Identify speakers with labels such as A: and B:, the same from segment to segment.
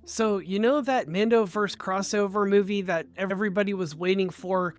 A: So, you know that Mandoverse crossover movie that everybody was waiting for?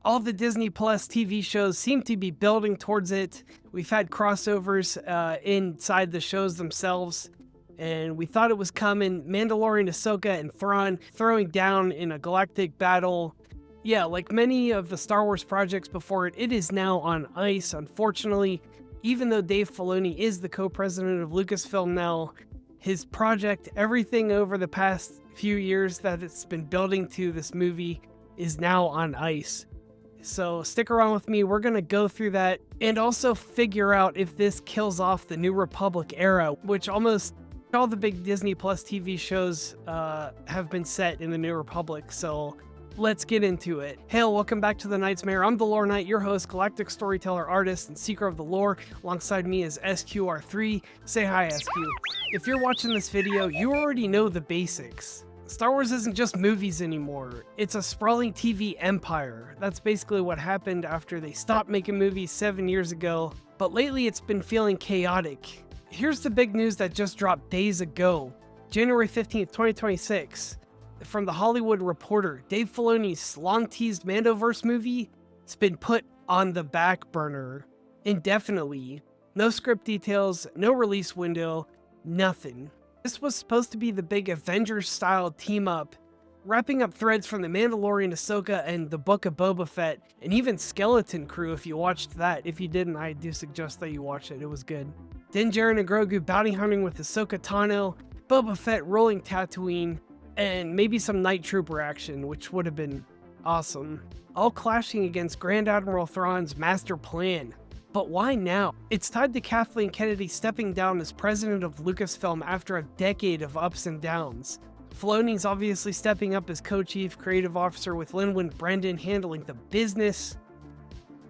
A: All the Disney Plus TV shows seem to be building towards it. We've had crossovers inside the shows themselves, and we thought it was coming. Mandalorian, Ahsoka, and Thrawn throwing down in a galactic battle. Yeah, like many of the Star Wars projects before it, it is now on ice, unfortunately. Even though Dave Filoni is the co-president of Lucasfilm now, his project, everything over the past few years that it's been building to this movie, is now on ice. So stick around with me, we're gonna go through that and also figure out if this kills off the New Republic era, which almost all the big Disney Plus TV shows have been set in the New Republic, so let's get into it. Hail, welcome back to the Nightmare. I'm the Lore Knight, your host, galactic storyteller, artist, and seeker of the lore. Alongside me is SQR3. Say hi, SQ. If you're watching this video, you already know the basics. Star Wars isn't just movies anymore. It's a sprawling TV empire. That's basically what happened after they stopped making movies 7 years ago, but lately it's been feeling chaotic. Here's the big news that just dropped days ago. January 15th, 2026. From The Hollywood Reporter, Dave Filoni's long-teased Mandoverse movie has been put on the back burner indefinitely. No script details, no release window, nothing. This was supposed to be the big Avengers-style team-up, wrapping up threads from The Mandalorian, Ahsoka, and the Book of Boba Fett, and even Skeleton Crew if you watched that. If you didn't, I do suggest that you watch it. It was good. Din Djarin and Grogu bounty hunting with Ahsoka Tano, Boba Fett rolling Tatooine, and maybe some Night Trooper action, which would have been awesome. All clashing against Grand Admiral Thrawn's master plan. But why now? It's tied to Kathleen Kennedy stepping down as president of Lucasfilm after a decade of ups and downs. Filoni's obviously stepping up as co-chief creative officer, with Lin-Manuel Brendan handling the business.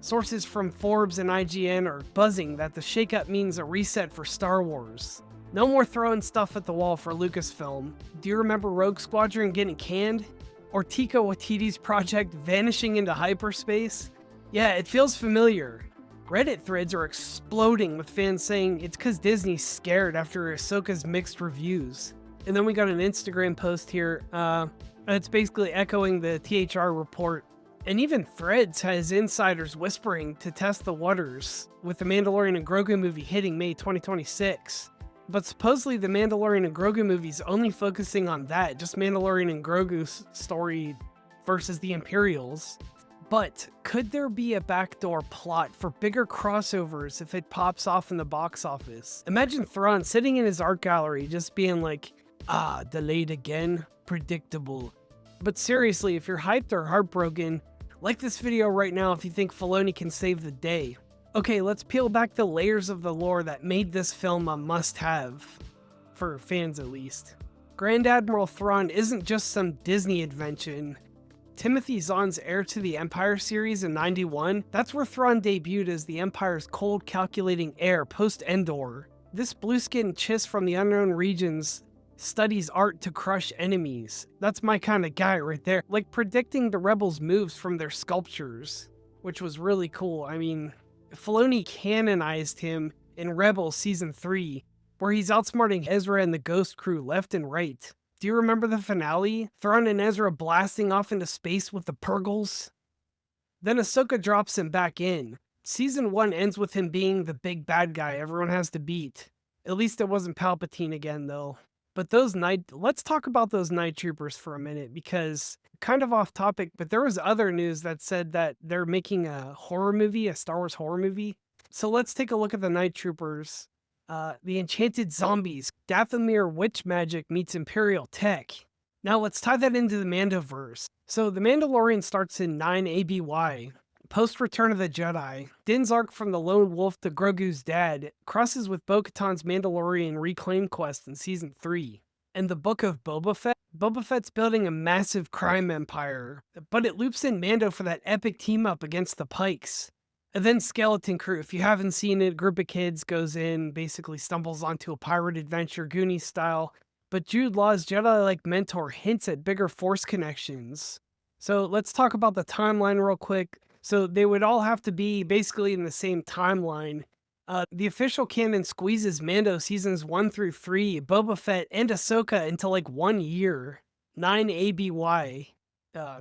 A: Sources from Forbes and IGN are buzzing that the shakeup means a reset for Star Wars. No more throwing stuff at the wall for Lucasfilm. Do you remember Rogue Squadron getting canned? Or Taika Waititi's project vanishing into hyperspace? Yeah, it feels familiar. Reddit threads are exploding with fans saying it's because Disney's scared after Ahsoka's mixed reviews. And then we got an Instagram post here. It's basically echoing the THR report. And even Threads has insiders whispering to test the waters, with the Mandalorian and Grogu movie hitting May 2026. But supposedly the Mandalorian and Grogu movie's only focusing on that, just Mandalorian and Grogu's story versus the Imperials. But could there be a backdoor plot for bigger crossovers if it pops off in the box office? Imagine Thrawn sitting in his art gallery just being like, delayed again? Predictable. But seriously, if you're hyped or heartbroken, like this video right now if you think Filoni can save the day. Okay, let's peel back the layers of the lore that made this film a must-have. For fans at least. Grand Admiral Thrawn isn't just some Disney invention. Timothy Zahn's Heir to the Empire series in '91, that's where Thrawn debuted as the Empire's cold, calculating heir post-Endor. This blue-skinned chiss from the unknown regions studies art to crush enemies. That's my kind of guy right there. Like predicting the rebels' moves from their sculptures, which was really cool. I mean, Filoni canonized him in Rebels Season 3, where he's outsmarting Ezra and the Ghost Crew left and right. Do you remember the finale? Thrawn and Ezra blasting off into space with the Purgles? Then Ahsoka drops him back in. Season 1 ends with him being the big bad guy everyone has to beat. At least it wasn't Palpatine again, though. But let's talk about those Night Troopers for a minute, because kind of off topic, but there was other news that said that they're making a horror movie, a Star Wars horror movie. So let's take a look at the Night Troopers. The Enchanted Zombies, Dathomir witch magic meets Imperial tech. Now let's tie that into the Mandoverse. So the Mandalorian starts in 9 ABY, post Return of the Jedi. Din's arc from the lone wolf to Grogu's dad crosses with Bo-Katan's Mandalorian reclaim quest in Season 3. And the Book of Boba Fett, Boba Fett's building a massive crime empire, but it loops in Mando for that epic team-up against the Pikes. And then Skeleton Crew, if you haven't seen it, a group of kids goes in, basically stumbles onto a pirate adventure, Goonies style, but Jude Law's Jedi-like mentor hints at bigger Force connections. So let's talk about the timeline real quick. So they would all have to be basically in the same timeline, The official canon squeezes Mando seasons 1 through 3, Boba Fett, and Ahsoka into like 1 year. 9 ABY.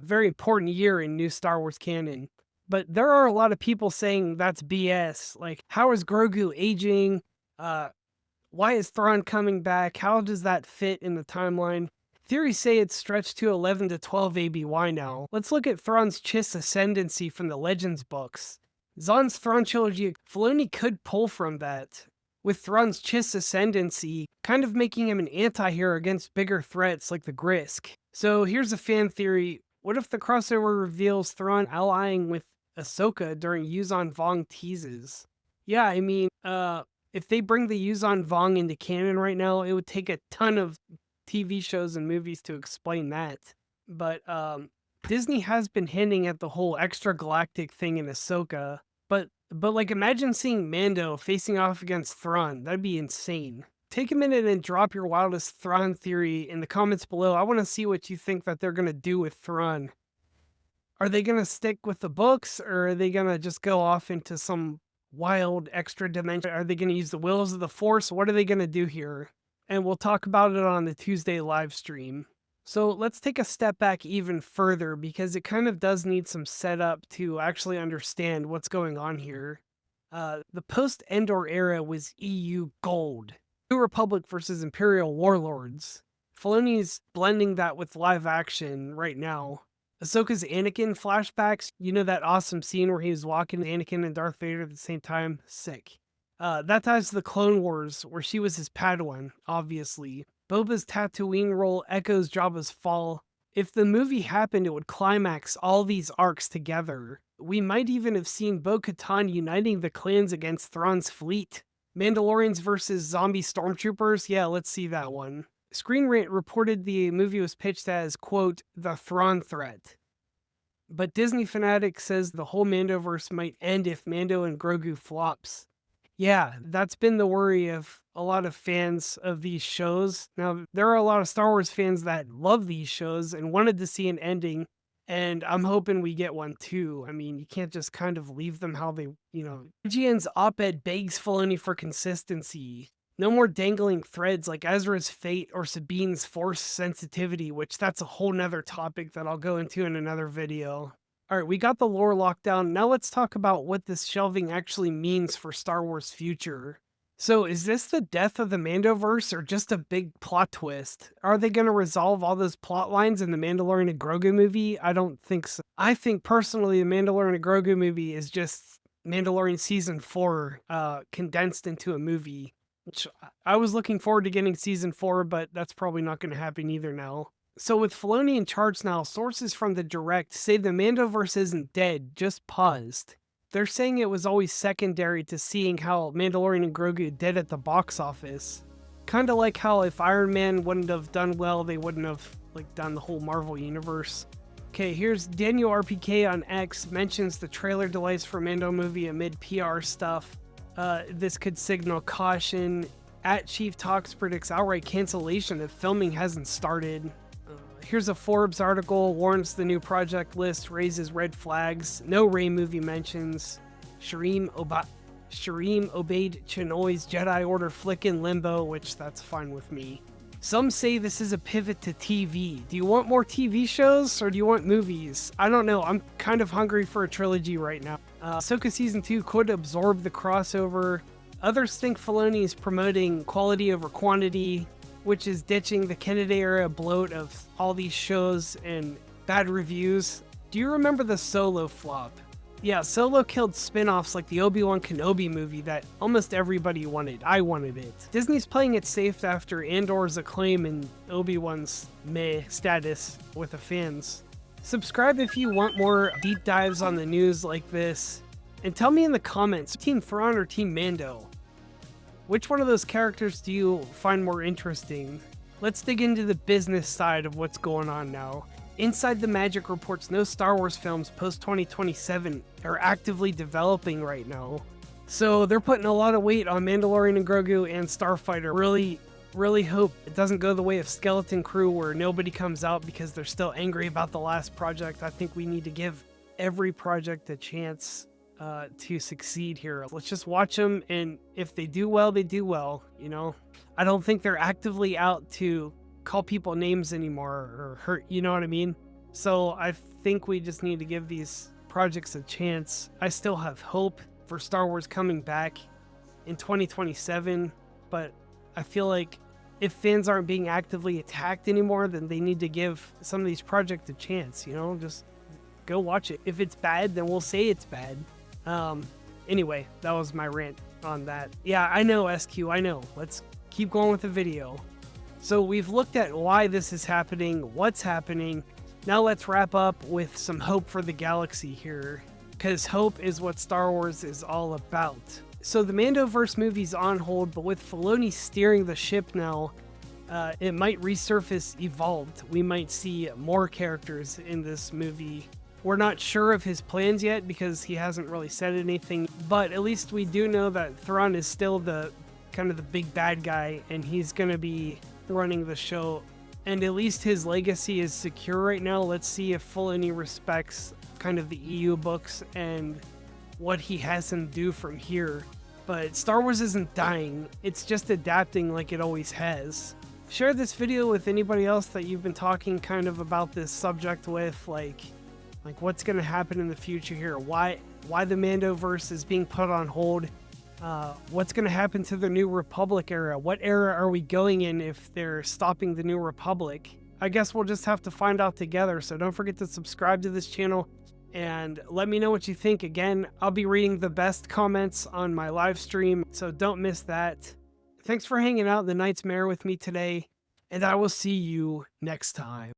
A: Very important year in new Star Wars canon. But there are a lot of people saying that's BS. Like, how is Grogu aging? Why is Thrawn coming back? How does that fit in the timeline? Theories say it's stretched to 11 to 12 ABY now. Let's look at Thrawn's Chiss ascendancy from the Legends books. Zahn's Thrawn trilogy, Filoni could pull from that, with Thrawn's Chiss ascendancy kind of making him an anti-hero against bigger threats like the Grisk. So here's a fan theory. What if the crossover reveals Thrawn allying with Ahsoka during Yuzan Vong teases? Yeah, I mean, if they bring the Yuzan Vong into canon right now, it would take a ton of TV shows and movies to explain that. But Disney has been hinting at the whole extra galactic thing in Ahsoka. But like, imagine seeing Mando facing off against Thrawn. That'd be insane. Take a minute and drop your wildest Thrawn theory in the comments below. I want to see what you think that they're going to do with Thrawn. Are they going to stick with the books, or are they going to just go off into some wild extra dimension? Are they going to use the wills of the Force? What are they going to do here? And we'll talk about it on the Tuesday live stream. So let's take a step back even further, because it kind of does need some setup to actually understand what's going on here. The post-Endor era was EU gold. New Republic versus Imperial warlords. Filoni's blending that with live action right now. Ahsoka's Anakin flashbacks, you know that awesome scene where he was walking Anakin and Darth Vader at the same time? Sick. That ties to the Clone Wars, where she was his Padawan, obviously. Boba's Tatooine role echoes Jabba's fall. If the movie happened, it would climax all these arcs together. We might even have seen Bo-Katan uniting the clans against Thrawn's fleet. Mandalorians versus zombie stormtroopers? Yeah, let's see that one. ScreenRant reported the movie was pitched as, quote, the Thrawn threat. But Disney Fanatic says the whole Mandoverse might end if Mando and Grogu flops. Yeah, that's been the worry of a lot of fans of these shows. Now, there are a lot of Star Wars fans that love these shows and wanted to see an ending, and I'm hoping we get one too. I mean, you can't just kind of leave them how they, IGN's op-ed begs Filoni for consistency. No more dangling threads like Ezra's fate or Sabine's force sensitivity, which that's a whole nother topic that I'll go into in another video. All right, we got the lore lockdown. Now let's talk about what this shelving actually means for Star Wars' future. So is this the death of the Mandoverse or just a big plot twist? Are they going to resolve all those plot lines in the Mandalorian and Grogu movie? I don't think so. I think personally the Mandalorian and Grogu movie is just Mandalorian Season 4 condensed into a movie. Which I was looking forward to getting Season 4, but that's probably not going to happen either now. So with Filoni in charge now, sources from the Direct say the Mandoverse isn't dead, just paused. They're saying it was always secondary to seeing how Mandalorian and Grogu did at the box office. Kinda like how if Iron Man wouldn't have done well, they wouldn't have done the whole Marvel universe. Okay, here's Daniel RPK on X mentions the trailer delays for Mando movie amid PR stuff. This could signal caution. @Chief Talks predicts outright cancellation if filming hasn't started. Here's a Forbes article, warns the new project list raises red flags. No Rey movie mentions. Shireen obeyed Chinoy's Jedi Order flick in limbo, which that's fine with me. Some say this is a pivot to TV. Do you want more TV shows or do you want movies? I don't know. I'm kind of hungry for a trilogy right now. Ahsoka Season 2 could absorb the crossover. Others think Filoni is promoting quality over quantity, which is ditching the Kennedy era bloat of all these shows and bad reviews. Do you remember the Solo flop? Yeah, Solo killed spin-offs like the Obi-Wan Kenobi movie that almost everybody wanted. I wanted it. Disney's playing it safe after Andor's acclaim and Obi-Wan's meh status with the fans. Subscribe if you want more deep dives on the news like this. And tell me in the comments, Team Thrawn or Team Mando? Which one of those characters do you find more interesting? Let's dig into the business side of what's going on now. Inside the Magic reports no Star Wars films post-2027 are actively developing right now. So they're putting a lot of weight on Mandalorian and Grogu and Starfighter. Really hope it doesn't go the way of Skeleton Crew where nobody comes out because they're still angry about the last project. I think we need to give every project a chance. to succeed here. Let's just watch them, and if they do well, they do well, you know? I don't think they're actively out to call people names anymore or hurt, you know what I mean? So I think we just need to give these projects a chance. I still have hope for Star Wars coming back in 2027, but I feel like if fans aren't being actively attacked anymore, then they need to give some of these projects a chance, you know? Just go watch it. If it's bad, then we'll say it's bad. Anyway, that was my rant on that. Yeah, I know, SQ, I know. Let's keep going with the video. So we've looked at why this is happening, what's happening. Now let's wrap up with some hope for the galaxy here, because hope is what Star Wars is all about. So the Mandoverse movie's on hold, but with Filoni steering the ship now, it might resurface evolved. We might see more characters in this movie. We're not sure of his plans yet because he hasn't really said anything, but at least we do know that Thrawn is still the kind of the big bad guy, and he's going to be running the show, and at least his legacy is secure right now. Let's see if Filoni respects kind of the EU books and what he has him do from here. But Star Wars isn't dying, it's just adapting like it always has. Share this video with anybody else that you've been talking kind of about this subject with, like what's going to happen in the future here, why the Mandoverse is being put on hold, what's going to happen to the New Republic era, what era are we going in if they're stopping the New Republic. I guess we'll just have to find out together, so don't forget to subscribe to this channel and let me know what you think. Again, I'll be reading the best comments on my live stream, so don't miss that. Thanks for hanging out the Knight's Mare with me today, and I will see you next time.